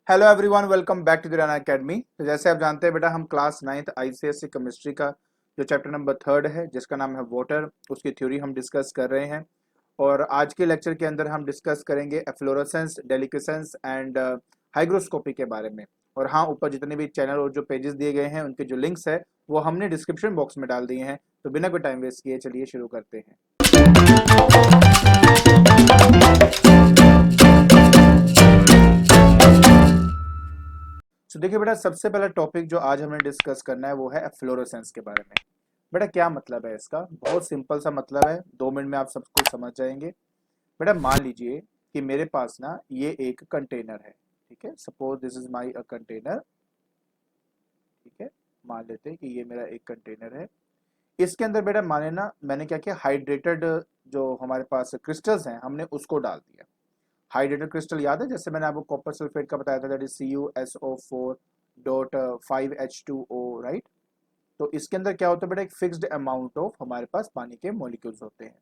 Hello everyone, welcome back to the Rana academy. तो जैसे आप जानते हैं बेटा, हम क्लास 9th आईसीएसई केमिस्ट्री का जो चैप्टर नंबर 3 है जिसका नाम है वाटर, उसकी थ्योरी हम डिस्कस कर रहे हैं। और आज के लेक्चर के अंदर हम डिस्कस करेंगे एफ्लोरेसेंस, डेलिक्वेसेंस एंड हाइग्रोस्कोपी के बारे में। और हाँ, ऊपर जितने भी चैनल और जो पेजेस दिए गए हैं उनके जो लिंक्स है वो हमने डिस्क्रिप्शन बॉक्स में डाल दिए हैं। तो बिना कोई टाइम वेस्ट किए चलिए शुरू करते हैं। तो देखिए बेटा, सबसे पहला टॉपिक जो आज हमें डिस्कस करना है वो है एफ्लोरेसेंस के बारे में। बेटा क्या मतलब है इसका? बहुत सिंपल सा मतलब है, 2 मिनट में आप सब कुछ समझ जाएंगे। बेटा मान लीजिए कि मेरे पास ना ये एक कंटेनर है, ठीक है। Suppose this is my a container, ठीक है। मान लेते हैं कि ये मेरा एक कंटेनर है। इसके अंदर बेटा माने ना मैंने क्या किया, हाइड्रेटेड जो हमारे पास क्रिस्टल्स हैं हमने उसको डाल दिया। हाइड्रेटेड क्रिस्टल याद है, जैसे मैंने आपको कॉपर सल्फेट का बताया था, दैट इज CuSO4.5H2O, राइट। तो इसके अंदर क्या होता है बेटा, एक फिक्स्ड अमाउंट ऑफ हमारे पास पानी के मॉलिक्यूल्स होते हैं।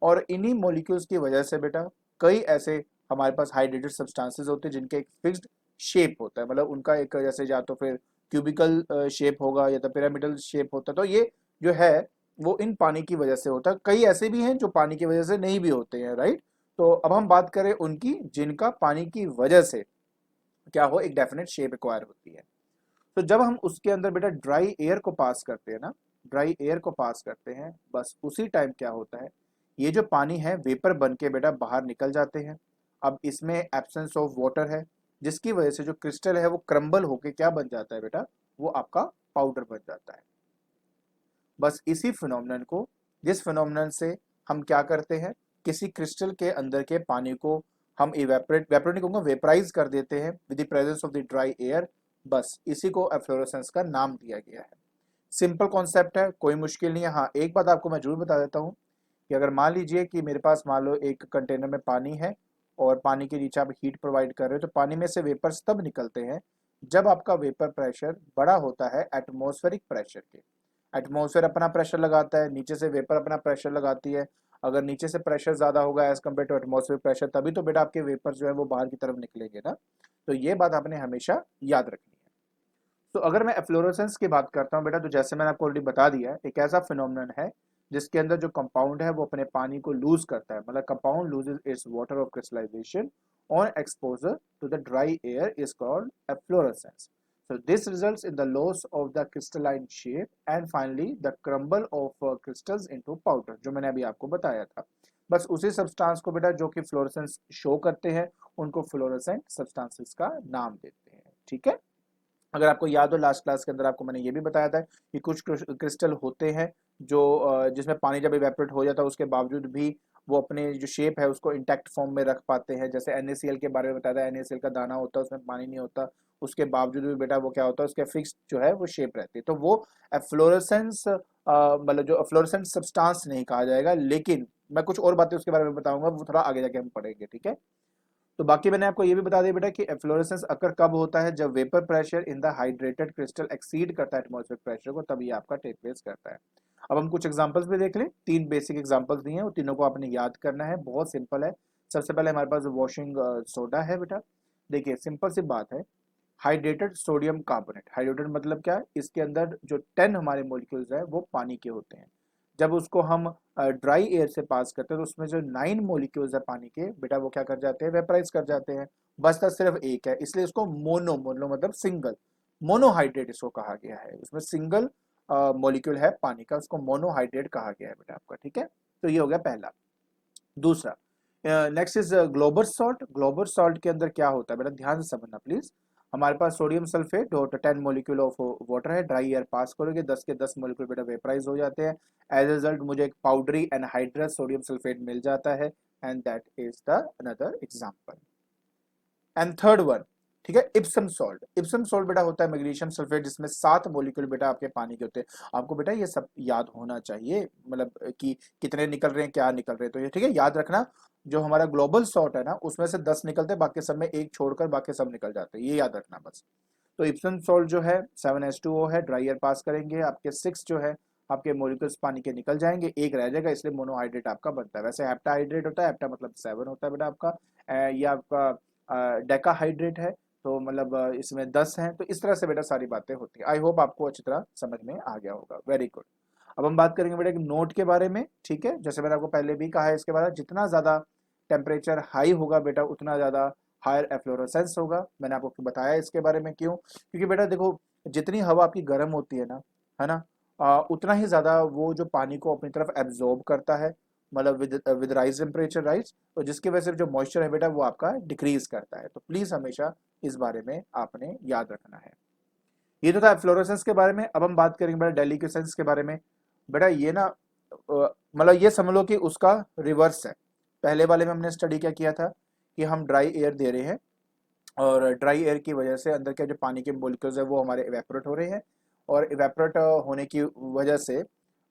और इन्हीं मॉलिक्यूल्स की वजह से बेटा कई ऐसे हमारे पास हाइड्रेटेड सब्सटेंसेस होते हैं जिनके एक फिक्स्ड शेप होता है, मतलब उनका एक जैसे या तो फिर क्यूबिकल शेप होगा या तो पिरामिडल शेप होता है। तो ये जो है वो इन पानी की वजह से होता है। कई ऐसे भी हैं जो पानी की वजह से नहीं भी होते हैं, राइट। तो अब हम बात करें उनकी जिनका पानी की वजह से क्या हो, एक डेफिनेट शेप एक्वायर होती है। तो जब हम उसके अंदर बेटा ड्राई एयर को पास करते हैं ना, ड्राई एयर को पास करते हैं, बस उसी टाइम क्या होता है, ये जो पानी है वेपर बन के बेटा बाहर निकल जाते हैं। अब इसमें एब्सेंस ऑफ वाटर है, जिसकी वजह से जो क्रिस्टल है वो क्रम्बल होके क्या बन जाता है बेटा, वो आपका पाउडर बन जाता है। बस इसी फिनोमिनन को, जिस फिनोमिनन से हम क्या करते हैं, किसी क्रिस्टल के अंदर के पानी को हम इवेपोरेट नहीं कहूंगा, वेपराइज कर देते हैं with the presence of the dry air. बस इसी को एफ्लोरेसेंस का नाम दिया गया है। सिंपल कॉन्सेप्ट है, कोई मुश्किल नहीं है। हाँ, एक बात आपको मैं जरूर बता देता हूँ कि अगर मान लीजिए कि मेरे पास मान लो एक कंटेनर में पानी है और पानी के नीचे आप हीट प्रोवाइड कर रहे हो, तो पानी में से वेपर्स तब निकलते हैं जब आपका वेपर प्रेशर बड़ा होता है एटमॉस्फेरिक प्रेशर के। एटमॉस्फेयर अपना प्रेशर लगाता है, नीचे से वेपर अपना प्रेशर लगाती है। अगर नीचे से प्रेशर ज्यादा होगा as compare to atmosphere pressure, तभी तो बेटा आपके वेपर जो है वो बाहर की तरफ निकलेंगे ना। तो ये बात आपने हमेशा याद रखनी है। तो अगर मैं एफ्लोरेसेंस की बात करता हूँ बेटा, तो जैसे मैंने आपको ऑलरेडी बता दिया है, एक ऐसा फिनोमिनन है जिसके अंदर जो कंपाउंड है वो अपने पानी को लूज करता है, मतलब compound loses its water of crystallization on exposure to the dry air is called efflorescence. So this results in the loss of the crystalline shape and finally the crumble of crystals into powder, जो मैंने अभी आपको बताया था। बस उसी substance को बेटा जो कि फ्लोरेसेंस शो करते हैं उनको फ्लोरेसेंट सब्सटेंसेस का नाम देते हैं, ठीक है। अगर आपको याद हो, लास्ट क्लास के अंदर आपको मैंने ये भी बताया था कि कुछ क्रिस्टल होते हैं जो जिसमें पानी जब इवेपोरेट हो जाता है उसके बावजूद भी वो अपने जो शेप है उसको इंटैक्ट फॉर्म में रख पाते हैं। जैसे NaCl के बारे में बताया था, NaCl का दाना होता है उसमें पानी नहीं होता, उसके बावजूद भी बेटा वो क्या होता है, उसके फिक्स जो है वो शेप रहती है। तो वो एफ्लोरेसेंस मतलब जो फ्लोरेसेंट सब्सटेंस नहीं कहा जाएगा, लेकिन मैं कुछ और बातें उसके बारे में बताऊंगा, वो थोड़ा आगे जाके हम पढ़ेंगे, ठीक है। तो बाकी मैंने आपको ये भी बता दिया बेटा कि एफ्लोरेसेंस अकर कब होता है, जब vapour pressure in the hydrated crystal exceed करता है एटमॉस्फेरिक प्रेशर को, तभी आपका टेक प्लेस करता है। अब हम कुछ एग्जांपल्स भी देख लें। 3 बेसिक एग्जांपल्स दिए हैं, वो तीनों को आपने याद करना है, बहुत सिंपल है। सबसे पहले हमारे पास वॉशिंग सोडा है बेटा। देखिए सिंपल सी बात है, हाइड्रेटेड सोडियम कार्बोनेट, हाइड्रेटेड मतलब क्या है, इसके अंदर जो 10 हमारे मॉलिक्यूल्स है वो पानी के होते हैं। जब उसको हम ड्राई एयर से पास करते हैं तो उसमें जो 9 मॉलिक्यूल्स है पानी के बेटा वो क्या कर जाते हैं, वेपराइज कर जाते हैं। बचता सिर्फ एक है, इसलिए इसको मोनो, मोनो मतलब सिंगल, मोनोहाइड्रेट इसको कहा गया है। उसमें सिंगल मॉलिक्यूल है पानी का, उसको मोनोहाइड्रेट कहा गया है बेटा आपका, ठीक है। तो ये हो गया पहला। दूसरा, next is global salt. Global salt के अंदर क्या होता है बेटा, ध्यान से समझना प्लीज। हमारे पास सोडियम सल्फेट और 10 मॉलिक्यूल ऑफ वाटर है, ड्राई एयर पास करोगे 10 के 10 मॉलिक्यूल बेटा वेपराइज हो जाते हैं। एज रिजल्ट मुझे एक पाउडरी एनहाइड्रस सोडियम सल्फेट मिल जाता है, and that is the another example. And third one, ठीक है, इप्सम सॉल्ट। इप्सम सॉल्ट बेटा होता है मैग्नीशियम सल्फेट, जिसमें 7 मॉलिक्यूल बेटा आपके पानी के होते हैं। आपको बेटा ये सब याद होना चाहिए, मतलब कि कितने निकल रहे हैं, क्या निकल रहे हैं, तो ये ठीक है याद रखना। जो हमारा ग्लोबल सॉल्ट है ना उसमें से 10 निकलते हैं, बाकी सब में एक छोड़कर बाकी सब निकल जाते हैं, ये याद रखना बस। तो इप्सम सॉल्ट जो है 7H2O है, ड्राई एयर पास करेंगे आपके 6 जो है आपके मॉलिक्यूल्स पानी के निकल जाएंगे, एक रह जाएगा, इसलिए मोनोहाइड्रेट आपका बनता है। वैसे हेप्टाहाइड्रेट होता है, हेप्टा मतलब 7 होता है बेटा आपका। ये आपका डेकाहाइड्रेट है, तो मतलब इसमें 10 हैं, तो इस तरह से बेटा सारी बातें होती हैं। आई होप आपको अच्छी तरह समझ में आ गया होगा। Very good. अब हम बात करेंगे बेटा एक नोट के बारे में, ठीक है। जैसे मैंने आपको पहले भी कहा है इसके बारे में, जितना ज़्यादा टेम्परेचर हाई होगा बेटा उतना ज़्यादा हायर एफ्लोरेसेंस होगा। मैंने आपको बताया इसके बारे में क्यों, क्योंकि बेटा देखो जितनी हवा आपकी गर्म होती है ना, उतना ही ज़्यादा वो जो पानी को अपनी तरफ एब्जॉर्ब करता है, मतलब विद राइज टेम्परेचर राइज, तो जिसकी वजह से जो मॉइस्चर है बेटा वो आपका डिक्रीज करता है। तो प्लीज़ हमेशा इस बारे में आपने याद रखना है। ये तो था फ्लोरोसेंस के बारे में। अब हम बात करेंगे बेटा डेलिक्यूसेंस के बारे में। बेटा ये ना मतलब ये समझ लो कि उसका रिवर्स है। पहले वाले में हमने स्टडी क्या किया था कि हम ड्राई एयर दे रहे हैं और ड्राई एयर की वजह से अंदर के जो पानी के मोलिक्यूल्स है वो हमारे इवेपोरेट हो रहे हैं, और इवेपोरेट होने की वजह से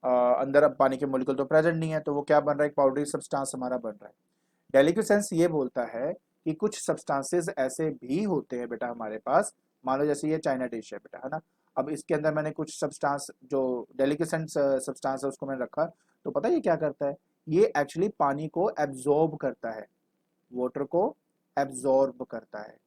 अंदर अब पानी के मोलिक्यूल तो प्रेजेंट नहीं है, तो वो क्या बन रहा है, एक पाउडरी सब्सटेंस हमारा बन रहा है। डेलिक्यूसेंस ये बोलता है कि कुछ सब्सटेंसेस ऐसे भी होते हैं बेटा हमारे पास, मान लो जैसे ये चाइना डिश है बेटा, है ना। अब इसके अंदर मैंने कुछ सब्सटेंस जो डेलिक्यूसेंट सब्सटेंस है उसको मैंने रखा, तो पता है ये क्या करता है, ये एक्चुअली पानी को एब्जॉर्ब करता है, वाटर को एब्जॉर्ब करता है।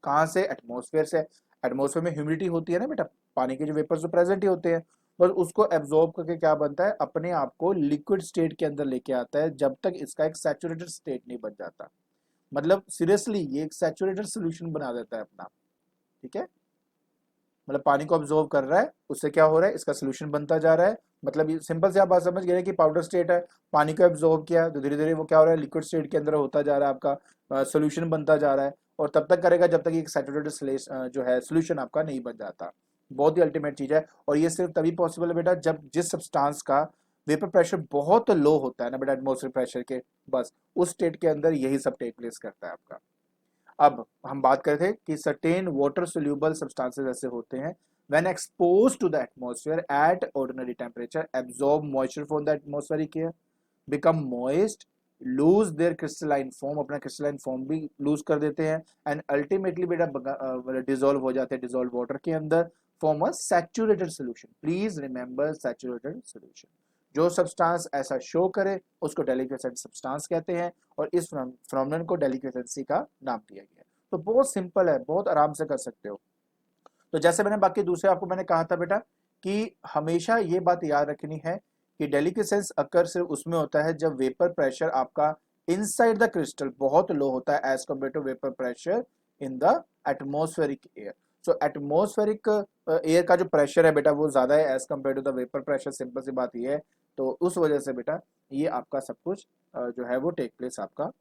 कहाँ से, एटमॉस्फेयर से। एटमॉस्फेयर में ह्यूमिडिटी होती है ना बेटा, पानी के जो वेपर्स तो प्रेजेंट ही होते हैं, बस उसको एब्जॉर्ब करके क्या बनता है, अपने आप को लिक्विड स्टेट के अंदर लेके आता है, जब तक इसका एक सैचुरेटेड स्टेट नहीं बन जाता। मतलब सीरियसली ये एक सैचुरेटेड सोल्यूशन बना देता है अपना, ठीक है। मतलब पानी को ऑब्जॉर्व कर रहा है, उससे क्या हो रहा है, इसका सोल्यूशन बनता जा रहा है। मतलब ये सिंपल से आप बात समझ गए कि पाउडर स्टेट है, पानी को एब्जॉर्व किया तो धीरे धीरे वो क्या हो रहा है, लिक्विड स्टेट के अंदर होता जा रहा है, आपका सोल्यूशन बनता जा रहा है। और तब तक करेगा जब तक एक सैचुरेटेड जो है सोल्यूशन आपका नहीं बन जाता। बहुत ही अल्टीमेट चीज है, और ये सिर्फ तभी पॉसिबल है बेटा जब जिस सब्सटेंस का वेपर प्रेशर बहुत लो होता है ना बेटा, एटमॉस्फेयर प्रेशर के, बस उस स्टेट के अंदर यही सब टेक प्लेस करता है आपका। अब हम बात कर रहे थे कि सर्टेन वाटर सोल्यूबल सब्सटेंसेस ऐसे होते हैं when exposed to the atmosphere at ordinary temperature absorb moisture from the atmospheric air, become moist, lose their crystalline form, अपना crystalline form भी lose कर देते हैं, and ultimately बेटा डिजोल्व हो जाते हैं डिजोल्व वाटर के अंदर, form a saturated solution. Please remember saturated solution. जो सब्सटेंस ऐसा शो करे उसको डेलिक्वेसेंट सब्सटेंस कहते हैं, और इस फिनोमेनन को डेलिक्वेसेंसी का नाम दिया गया है। तो बहुत सिंपल है, बहुत आराम से कर सकते हो। तो जैसे मैंने बाकी दूसरे आपको मैंने कहा था बेटा कि हमेशा ये बात याद रखनी है कि डेलिक्वेसेंस अकर सिर्फ उसमें होता है जब वेपर प्रेशर आपका इनसाइड द क्रिस्टल बहुत लो होता है as compare to vapour pressure in the atmospheric air. So atmospheric air का जो प्रेशर है बेटा वो ज्यादा है as compare to the vapour pressure, simple सी बात ये है। तो उस वजह से बेटा ये आपका सब कुछ जो है वो टेक प्लेस आपका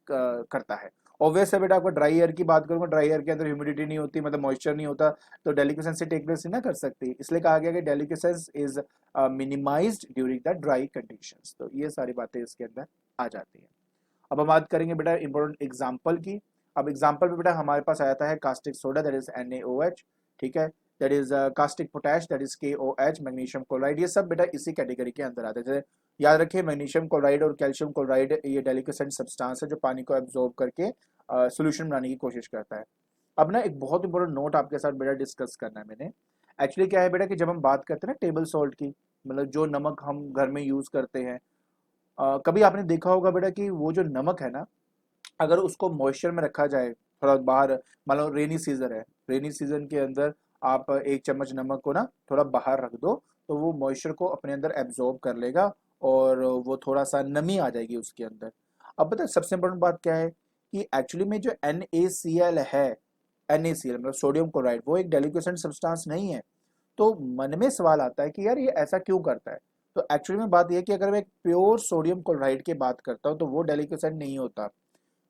करता है। ऑब्वियस है बेटा, आपको ड्राई एयर की बात करूंगा, ड्राई एयर के अंदर ह्यूमिडिटी नहीं होती, मतलब मॉइस्चर नहीं होता, तो डेलिक्वेसेंस टेक प्लेस नहीं ना कर सकती, इसलिए कहा गया कि deliquescence is minimised during the dry conditions. तो ये सारी बातें इसके अंदर आ जाती हैं। अब हम बात करेंगे बेटा इंपॉर्टेंट एग्जाम्पल की। अब एग्जाम्पल में बेटा हमारे पास आता है caustic soda that is NaOH, ठीक है, that is caustic potash that is KOH, magnesium chloride, ये सब बेटा इसी कैटेगरी के अंदर आते हैं। जैसे याद रखिए मैग्नीशियम क्लोराइड और कैल्शियम क्लोराइड ये डेलिक्वेसेंट सब्सटेंस है जो पानी को एब्जॉर्ब करके सोल्यूशन बनाने की कोशिश करता है। अब ना एक बहुत इंपॉर्टेंट नोट आपके साथ बेटा डिस्कस करना है मैंने। एक्चुअली क्या है बेटा कि जब हम बात करते हैं ना टेबल सॉल्ट की, मतलब जो नमक हम घर में यूज करते हैं, कभी आपने देखा होगा बेटा कि वो जो नमक है ना, अगर उसको मॉइस्चर में रखा जाए थोड़ा बाहर, मान लो रेनी सीजन है, रेनी सीजन के अंदर आप 1 चम्मच नमक को ना थोड़ा बाहर रख दो, तो वो मॉइस्चर को अपने अंदर एब्जॉर्ब कर लेगा और वो थोड़ा सा नमी आ जाएगी उसके अंदर। अब बताए सबसे इंपॉर्टेंट बात क्या है कि एक्चुअली में जो NaCl है, NaCl मतलब सोडियम क्लोराइड, वो एक डेलिक्वेसेंट सब्सटेंस नहीं है। तो मन में सवाल आता है कि यार ये ऐसा क्यों करता है। तो एक्चुअली में बात यह है कि अगर मैं एक प्योर सोडियम क्लोराइड की बात करता हूँ तो वो डेलिक्वेसेंट नहीं होता,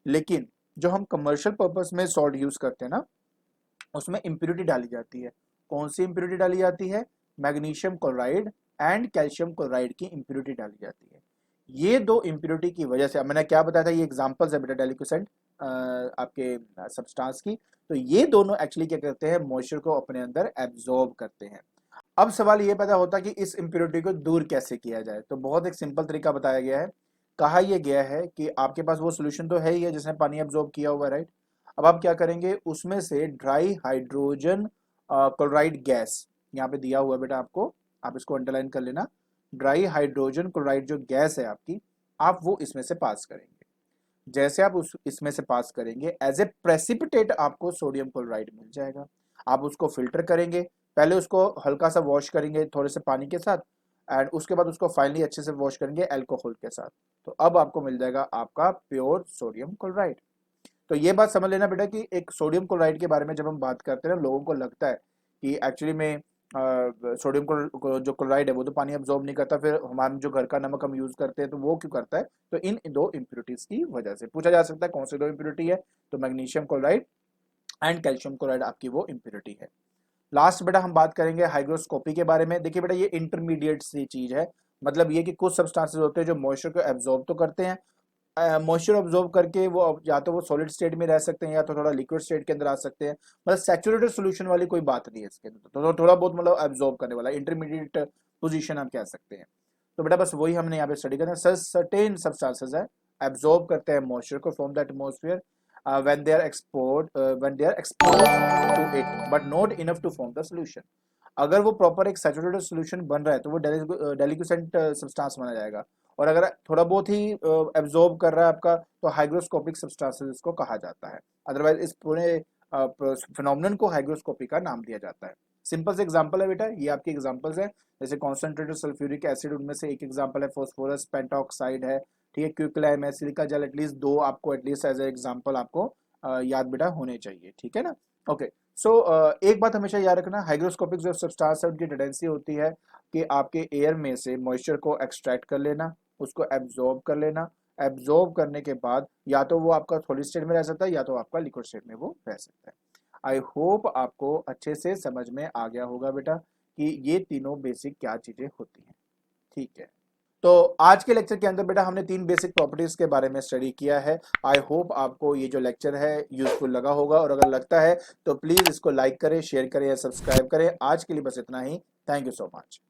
लेकिन जो हम कमर्शियल पर्पस में सॉल्ट यूज करते हैं ना, उसमें इम्प्योरिटी डाली जाती है। कौन सी इम्प्योरिटी डाली जाती है, magnesium chloride and calcium chloride की इम्प्योरिटी डाली जाती है। ये दो इम्प्योरिटी की वजह से, मैंने क्या बताया था, ये एग्जांपल्स है बेटा डेलिक्वेसेंट आपके सब्सटेंस की, तो ये दोनों एक्चुअली क्या करते हैं, मॉइस्चर को अपने अंदर एब्जॉर्ब करते हैं। अब सवाल ये पैदा होता है कि इस इम्प्योरिटी को दूर कैसे किया जाए, तो बहुत एक सिंपल तरीका बताया गया है। कहा यह गया है कि आपके पास वो सोल्यूशन तो है ही है जिसने पानी एब्जॉर्ब किया हुआ है, राइट। अब आप क्या करेंगे, उसमें से ड्राई हाइड्रोजन क्लोराइड गैस, यहाँ पे दिया हुआ है बेटा आपको, आप इसको अंडरलाइन कर लेना, ड्राई हाइड्रोजन क्लोराइड जो गैस है आपकी, आप वो इसमें से पास करेंगे। जैसे आप उस इसमें से पास करेंगे एज ए प्रेसिपिटेट आपको सोडियम क्लोराइड मिल जाएगा। आप उसको फिल्टर करेंगे, पहले उसको हल्का सा वॉश करेंगे थोड़े से पानी के साथ, एंड उसके बाद उसको फाइनली अच्छे से वॉश करेंगे अल्कोहल के साथ, तो अब आपको मिल जाएगा आपका प्योर सोडियम क्लोराइड। तो ये बात समझ लेना बेटा कि एक सोडियम क्लोराइड के बारे में जब हम बात करते हैं ना, लोगों को लगता है कि एक्चुअली में सोडियम जो क्लोराइड है वो तो पानी अब्जॉर्ब नहीं करता, फिर हमारे जो घर का नमक हम यूज करते हैं तो वो क्यों करता है, तो इन दो इम्प्योरिटीज की वजह से पूछा जा सकता है कौन सी दो इम्प्योरिटी है, तो magnesium chloride and calcium chloride आपकी वो इम्प्योरिटी है। लास्ट बेटा हम बात करेंगे हाइग्रोस्कोपी के बारे में। देखिए बेटा ये इंटरमीडिएट सी चीज है, मतलब ये कि कुछ सब्सटेंसेस होते हैं जो मॉइस्चर को एब्जॉर्ब तो करते हैं, मॉइस्चर ऑब्जॉर्व करके वो या तो वो सॉलिड स्टेट में रह सकते हैं या तो थोड़ा लिक्विड स्टेट के अंदर आ सकते हैं, मतलब सैचुरेटेड सॉल्यूशन वाली कोई बात नहीं है इसके अंदर, तो थोड़ा बहुत मतलब एब्जॉर्ब करने वाला इंटरमीडिएट पोजीशन हम कह सकते हैं। तो बेटा बस वही हमने यहाँ पे स्टडी करना है, सर्टेन सब्सटेंसेस है एब्जॉर्ब करते हैं मॉइस्चर को from the atmosphere when they are exposed to it but not enough to form the solution। अगर वो प्रॉपर एक सैचुरेटेड सॉल्यूशन बन रहा है तो वो डेलिक्यूसेंट सब्सटेंस माना जाएगा, और अगर थोड़ा बहुत ही एब्जॉर्ब कर रहा है आपका तो हाइग्रोस्कोपिक सब्सटेंसेस इसको कहा जाता है। अदरवाइज इस पूरे फिनोमेनन को हाइग्रोस्कोपी का नाम दिया जाता है। सिंपल से एग्जांपल है बेटा, ये आपके एग्जांपल्स हैं, जैसे कॉन्सेंट्रेटेड सल्फ्यूरिक एसिड उनमें से एक एग्जांपल है, फास्फोरस पेंटॉक्साइड है, ठीक है, क्विकलाइम है, सिलिका जेल, एटलीस्ट दो आपको एटलीस्ट एज ए एग्जांपल आपको याद बेटा होने चाहिए, ठीक है ना। ओके, सो एक बात हमेशा याद रखना, हाइग्रोस्कोपिक जो सब्सटेंस है उनकी टेंडेंसी होती है कि आपके एयर में से मॉइस्चर को एक्सट्रैक्ट कर लेना, उसको एब्जॉर्ब कर लेना, एब्जॉर्ब करने के बाद या तो वो आपका सॉलिड स्टेट में रह सकता है या तो आपका लिक्विड स्टेट में वो रह सकता है। आई होप आपको अच्छे से समझ में आ गया होगा बेटा कि ये तीनों बेसिक क्या चीजें होती हैं, ठीक है। तो आज के लेक्चर के अंदर बेटा हमने तीन बेसिक प्रॉपर्टीज के बारे में स्टडी किया है। आई होप आपको ये जो लेक्चर है यूजफुल लगा होगा, और अगर लगता है तो प्लीज इसको लाइक करें, शेयर करें या सब्सक्राइब करें। आज के लिए बस इतना ही। Thank you so much.